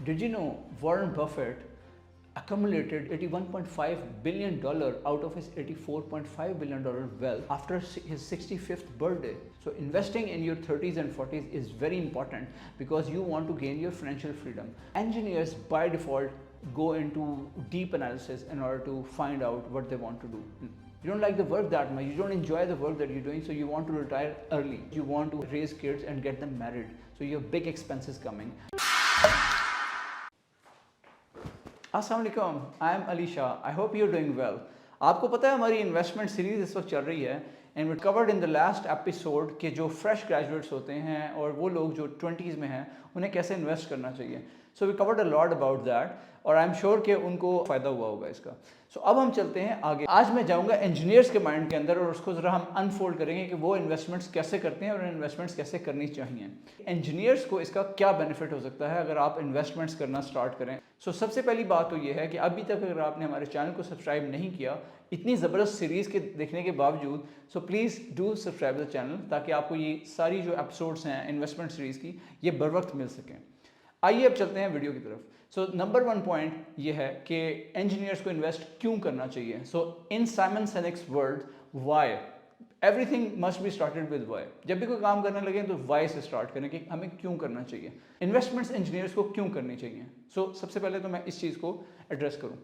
Did you know Warren Buffett accumulated $81.5 billion out of his $84.5 billion wealth after his 65th birthday? So investing in your 30s and 40s is very important because you want to gain your financial freedom. Engineers by default go into deep analysis in order to find out what they want to do. You don't like the work that much, you don't enjoy the work that you're doing, so you want to retire early. You want to raise kids and get them married, so you have big expenses coming. Assalamualaikum, I am Alisha. I hope you're doing well. आपको पता है हमारी investment series इस वक्त चल रही है and we covered in the last episode के जो फ्रेश ग्रेजुएट्स होते हैं और वो लोग जो 20s में हैं उन्हें कैसे इन्वेस्ट करना चाहिए. So we covered a lot about that और आई एम श्योर कि उनको फ़ायदा हुआ होगा इसका. सो अब हम चलते हैं आगे. आज मैं जाऊंगा इंजीनियर्स के माइंड के अंदर और उसको ज़रा हम अनफोल्ड करेंगे कि वो इन्वेस्टमेंट्स कैसे करते हैं और इन्वेस्टमेंट्स कैसे करनी चाहिए. इंजीनियर्स को इसका क्या बेनिफिट हो सकता है अगर आप इन्वेस्टमेंट्स करना स्टार्ट करें. सो सबसे पहली बात तो ये है कि अभी तक अगर आपने हमारे चैनल को सब्सक्राइब नहीं किया इतनी ज़बरदस्त सीरीज़ के देखने के बावजूद, so please do subscribe the channel ताकि आपको ये सारी जो एपिसोड्स हैं इन्वेस्टमेंट सीरीज़ की ये बर वक्त मिल सकें. आइए अब चलते हैं वीडियो की तरफ. सो नंबर 1 पॉइंट ये है कि इंजीनियर्स को इन्वेस्ट क्यों करना चाहिए. So in Simon Sinek's word why, everything must be started with why. जब भी कोई काम करने लगे तो वाई से स्टार्ट करें कि हमें क्यों करना चाहिए. इन्वेस्टमेंट्स इंजीनियर्स को क्यों करनी चाहिए. सो सबसे पहले तो मैं इस चीज़ को एड्रेस करूँ.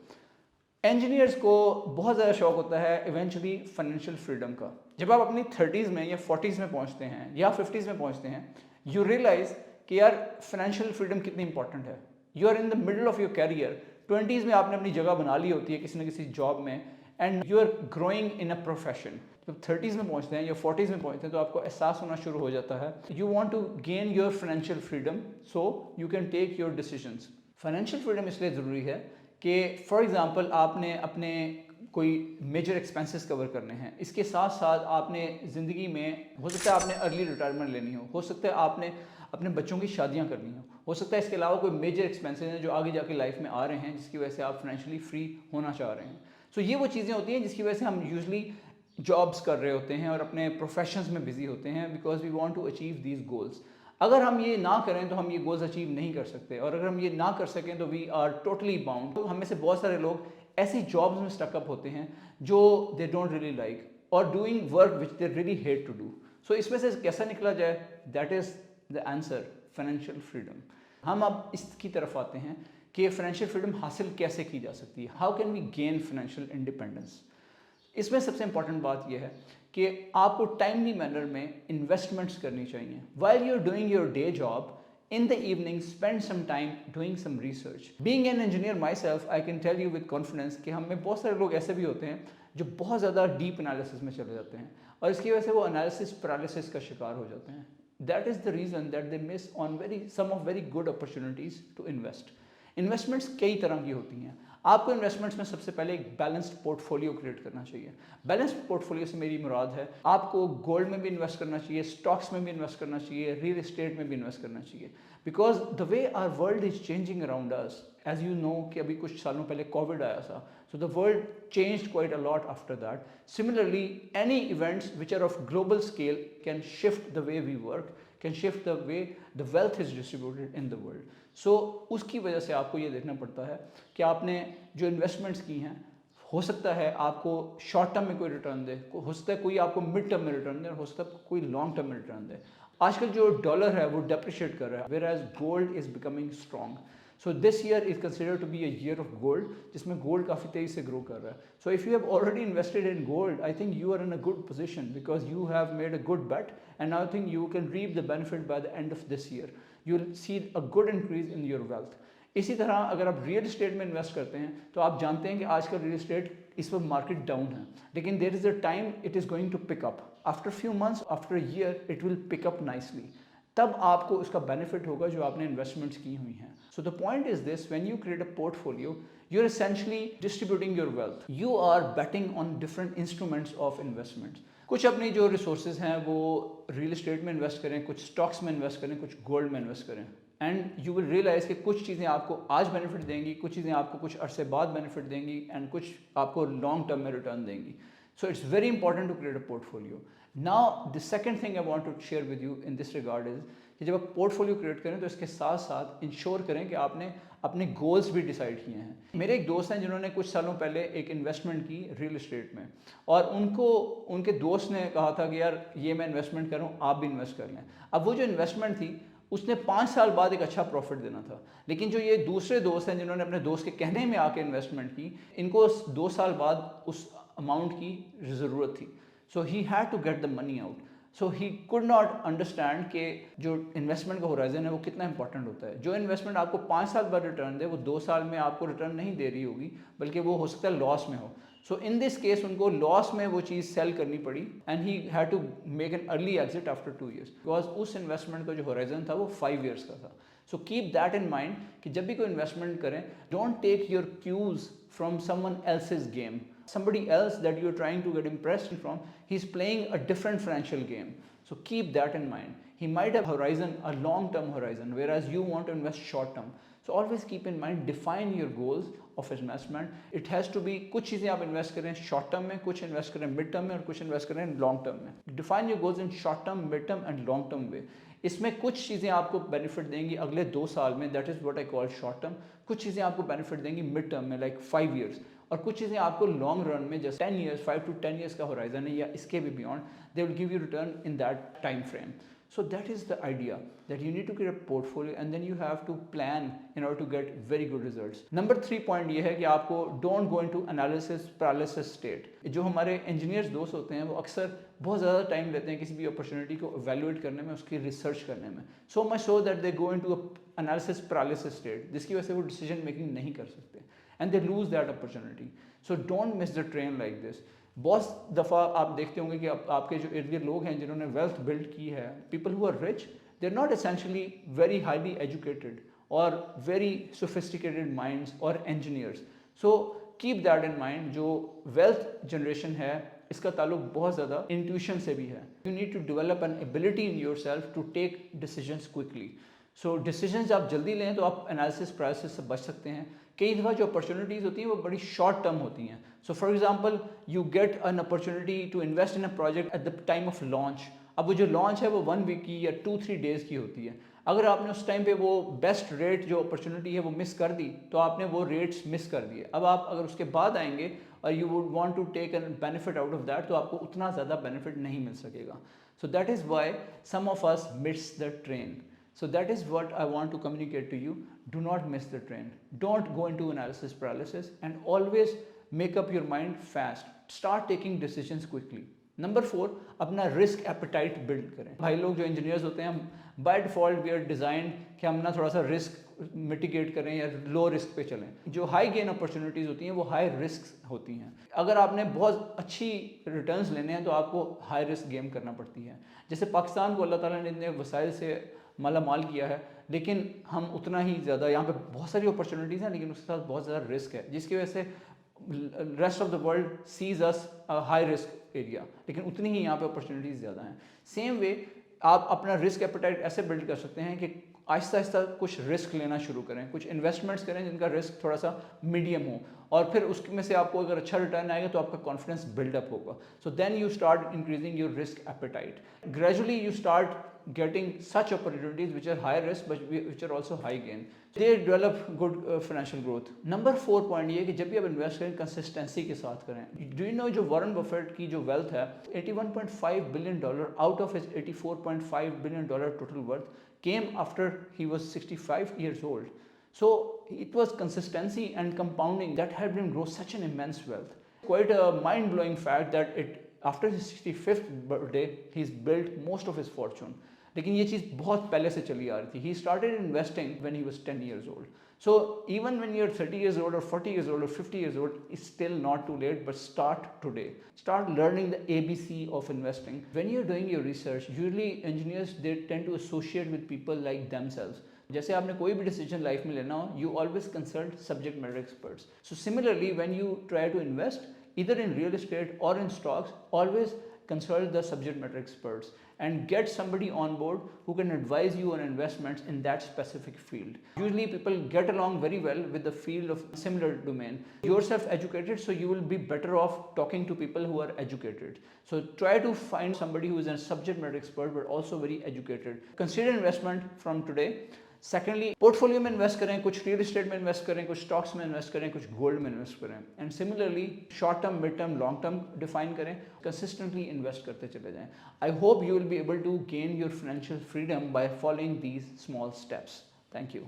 इंजीनियर्स को बहुत ज़्यादा शौक होता है इवेंचुअली फाइनेंशियल फ्रीडम का. जब आप अपनी 30s में या 40s में पहुंचते हैं या 50s में पहुंचते हैं, यू रियलाइज कि यार फाइनेंशियल फ्रीडम कितनी इंपॉर्टेंट है. You are in the middle of your career. 20s में आपने अपनी जगह बना ली होती है किसी न किसी जॉब में and you are growing in a profession. जब 30s में पहुंचते हैं या 40s में पहुंचते हैं तो आपको एहसास होना शुरू हो जाता है you want to gain your financial freedom so you can take your decisions. Financial freedom इसलिए ज़रूरी है कि फॉर एग्ज़ाम्पल आपने अपने कोई मेजर एक्सपेंसेस कवर करने हैं, इसके साथ साथ आपने ज़िंदगी में हो सकता है आपने अर्ली रिटायरमेंट लेनी हो सकता है आपने अपने बच्चों की शादियां करनी हो सकता है इसके अलावा कोई मेजर एक्सपेंसेस हैं जो आगे जाके लाइफ में आ रहे हैं जिसकी वजह से आप फाइनेंशियली फ्री होना चाह रहे हैं. सो ये वो चीज़ें होती हैं जिसकी वजह से हम यूजली जॉब्स कर रहे होते हैं और अपने प्रोफेशंस में बिजी होते हैं because we want to achieve these goals. अगर हम ये ना करें तो हम ये गोल्स अचीव नहीं कर सकते और अगर हम ये ना कर सकें तो वी आर टोटली बाउंड. तो हम में से बहुत सारे लोग ऐसी जॉब्स में स्टकअप होते हैं जो they don't really like or doing work which they really hate to do. So इसमें से कैसा निकला जाए, that is the answer, financial freedom. हम अब इसकी तरफ आते हैं कि फाइनेंशियल फ्रीडम हासिल कैसे की जा सकती है. How can we gain financial independence. इसमें सबसे इंपॉर्टेंट बात यह है कि आपको टाइमली मैनर में इन्वेस्टमेंट्स करनी चाहिए. While you are doing your day job in the evening spend some time doing some research. Being an engineer myself I can tell you with confidence कि हम में बहुत सारे लोग ऐसे भी होते हैं जो बहुत ज़्यादा डीप एनालिसिस में चले जाते हैं और इसकी वजह से वो एनालिसिस पैरालिसिस का शिकार हो जाते हैं. That is the reason that they miss on some of very good opportunities to invest. Investments कई तरह की होती हैं. आपको इन्वेस्टमेंट्स में सबसे पहले एक बैलेंस्ड पोर्टफोलियो क्रिएट करना चाहिए. बैलेंस्ड पोर्टफोलियो से मेरी मुराद है आपको गोल्ड में भी इन्वेस्ट करना चाहिए, स्टॉक्स में भी इन्वेस्ट करना चाहिए, रियल एस्टेट में भी इन्वेस्ट करना चाहिए. Because the way our world is changing around us, as you know कि अभी कुछ सालों पहले कोविड आया था, so the world changed quite a lot after that. Similarly any events which are of global scale can shift the way we work, can shift the way the wealth is distributed in the world. So उसकी वजह से आपको ये देखना पड़ता है कि आपने जो इन्वेस्टमेंट्स की हैं हो सकता है आपको शॉर्ट टर्म में कोई रिटर्न दे, हो सकता है कोई आपको मिड टर्म में रिटर्न दे, हो सकता है कोई लॉन्ग टर्म में रिटर्न दे. आजकल जो डॉलर है वो डेप्रिशिएट कर रहा है whereas gold is becoming strong. So this year is considered to be a year of gold जिसमें गोल्ड काफ़ी तेज़ी से ग्रो कर रहा है. So if you have already invested in gold I think you are in a good position because you have made a good bet and I think you can reap the benefit by the end of this year. You will see a good increase in your wealth. इसी तरह अगर आप real estate में invest करते हैं तो आप जानते हैं कि आजकल रियल एस्टेट इस वक्त मार्केट डाउन है लेकिन there is a time it is going to pick up. After few months, after a year it will pick up nicely. तब आपको उसका बेनिफिट होगा जो आपने इन्वेस्टमेंट्स की हुई हैं. So the point is this, when you create a portfolio you are essentially distributing your wealth. You are betting on different instruments of investments. कुछ अपनी जो रिसोर्सेज हैं वो रियल एस्टेट में इन्वेस्ट करें, कुछ स्टॉक्स में इन्वेस्ट करें, कुछ गोल्ड में इन्वेस्ट करें. एंड यू विल रियलाइज़ कि कुछ चीज़ें आपको आज बेनिफिट देंगी, कुछ चीज़ें आपको कुछ अरसे बाद बेनिफिट देंगी एंड कुछ आपको लॉन्ग टर्म में रिटर्न देंगी. So it's very important to create a portfolio. Now the second thing I want to share with you in this regard is कि जब आप पोर्टफोलियो क्रिएट करें तो इसके साथ साथ इंश्योर करें कि आपने अपने गोल्स भी डिसाइड किए हैं। मेरे एक दोस्त हैं जिन्होंने कुछ सालों पहले एक इन्वेस्टमेंट की रियल एस्टेट में, और उनको उनके दोस्त ने कहा था कि यार ये मैं इन्वेस्टमेंट कर रहा हूँ, आप भी इन्वेस्ट कर लें। अब वो जो इन्वेस्टमेंट थी उसने 5 साल बाद एक अच्छा प्रॉफिट देना था, लेकिन जो ये दूसरे दोस्त हैं जिन्होंने अपने दोस्त के कहने में आके इन्वेस्टमेंट की, इनको 2 साल बाद उस अमाउंट की ज़रूरत थी। So he had to get the money out. So he could not understand कि जो इन्वेस्टमेंट का होराइजन है वो कितना इंपॉर्टेंट होता है। जो इन्वेस्टमेंट आपको 5 साल बाद रिटर्न दे वो 2 साल में आपको रिटर्न नहीं दे रही होगी, बल्कि वो हो सकता है लॉस में हो। सो इन दिस केस उनको लॉस में वो चीज़ सेल करनी पड़ी and he had to make an early exit after 2 years, because उस इन्वेस्टमेंट का जो होराइजन था वो 5 years का था। So keep that in mind कि जब भी कोई इन्वेस्टमेंट करें, don't take your cues from someone else's game, somebody else that you're trying to get impressed from, he's playing a different financial game. So keep that in mind. He might have horizon, a long-term horizon, whereas you want to invest short-term. So always keep in mind, define your goals of investment. It has to be, कुछ चीज़ें आप invest करें short term में, कुछ invest करें mid term में, और कुछ invest करें long term में. Define your goals in short term, mid term and long term way. इसमें कुछ चीज़ें आपको बेनिफिट देंगी अगले 2 साल में, that is what I call short term. कुछ चीज़ें आपको बेनिफिट देंगी मिड टर्म में, लाइक 5 years, और कुछ चीज़ें आपको लॉन्ग रन में, जैसे 10 years, 5 to 10 years का होराइजन है या इसके भी beyond, they will give you return in that time frame. So that is the idea, that you need to create a portfolio and then you have to plan in order to get very good results. Number 3 point ये है कि आपको don't go into analysis paralysis state. जो हमारे engineers दोस्त होते हैं वो अक्सर बहुत ज़्यादा टाइम लेते हैं किसी भी अपॉर्चुनिटी को evaluate करने में, उसकी रिसर्च करने में, so much so that they go into a analysis paralysis state, जिसकी वजह से वो decision making नहीं कर सकते and they lose that opportunity. So don't miss the train like this. बहुत दफ़ा आप देखते होंगे कि आपके जो इर्द गिर्द लोग हैं जिन्होंने वेल्थ बिल्ड की है, people who are rich, they are not essentially very highly educated और वेरी सोफिस्टिकेटेड माइंड्स और engineers. So keep that in mind. जो वेल्थ जनरेशन है इसका ताल्लुक बहुत ज़्यादा इंट्यूशन से भी है। You need to develop an ability in yourself to take decisions quickly. So decisions आप जल्दी लें तो आप एनालिसिस पैरालिसिस से बच सकते हैं। कई दफ़ा जो अपॉर्चुनिटीज़ होती हैं वो बड़ी शॉर्ट टर्म होती हैं। So for example you get an opportunity to invest in a project at the time of launch. अब वो जो लॉन्च है वो 1 week की या 2-3 days की होती है। अगर आपने उस टाइम पे वो बेस्ट रेट जो अपॉर्चुनिटी है वो मिस कर दी तो आपने वो रेट्स मिस कर दिए। अब आप अगर उसके बाद आएंगे और you would want to take an benefit out of that, तो आपको उतना ज़्यादा बेनिफिट नहीं मिल सकेगा। So that is why some of us miss the train. So that is what I want to communicate to you. Do not miss the train. Don't go into analysis paralysis and always make up your mind fast. Start taking decisions quickly. Number 4, अपना risk appetite build करें। भाई लोग जो engineers होते हैं, by default we are design कि हम ना थोड़ा सा रिस्क मिटिगेट करें या लो रिस्क पे चलें। जो हाई गेन अपॉर्चुनिटीज़ होती हैं वो हाई रिस्क होती हैं। अगर आपने बहुत अच्छी रिटर्न्स लेने हैं तो आपको हाई रिस्क गेम करना पड़ती है। जैसे पाकिस्तान को अल्लाह ताला ने इतने वसाइल से माला माल किया है, लेकिन हम उतना ही ज़्यादा, यहाँ पे बहुत सारी अपॉर्चुनिटीज़ हैं लेकिन उसके साथ बहुत ज़्यादा रिस्क है, जिसकी वजह से rest of the world sees us high risk area, लेकिन उतनी ही यहाँ पे अपॉर्चुनिटीज़ ज़्यादा हैं। सेम वे आप अपना रिस्क एपेटाइट ऐसे बिल्ड कर सकते हैं कि आहिस्ता आहिस्ता कुछ रिस्क लेना शुरू करें, कुछ इन्वेस्टमेंट्स करें जिनका रिस्क थोड़ा सा मीडियम हो, और फिर उसमें से आपको अगर अच्छा रिटर्न आएगा तो आपका कॉन्फिडेंस बिल्डअप होगा। So then you start increasing your risk appetite. Gradually you start getting such opportunities which are high risk but which are also high gain. They develop good financial growth. Number 4 point ये है कि जब भी आप invest करें consistency के साथ करें। Do you know जो वॉरेन बफेट की जो वेल्थ है, $81.5 billion out of his $84.5 billion total worth came after he was 65 years old. So it was consistency and compounding that helped him grow such an immense wealth. Quite a mind-blowing fact that after his 65th birthday he's built most of his fortune. लेकिन ये चीज़ बहुत पहले से चली आ रही थी। He started investing when he was 10 years old. So even when you're 30 years old or 40 years old or 50 years old, it's still not too late, but start today. Start learning the ABC of investing. When you're doing your research, usually engineers, they tend to associate with people like themselves. जैसे आपने कोई भी decision life में लेना हो, you always consult subject matter experts. So similarly, when you try to invest, either in real estate or in stocks, always consult the subject matter experts and get somebody on board who can advise you on investments in that specific field. Usually people get along very well with the field of similar domain. You're self-educated, so you will be better off talking to people who are educated. So try to find somebody who is a subject matter expert but also very educated. Consider investment from today. Secondly portfolio में invest करें, कुछ real estate में invest करें, कुछ stocks में invest करें, कुछ gold में इन्वेस्ट करें. And similarly short term, mid term, long term define करें, कंसिस्टेंटली इन्वेस्ट करते चले जाएं. I hope you will be able to gain your financial freedom by following these small steps. Thank you.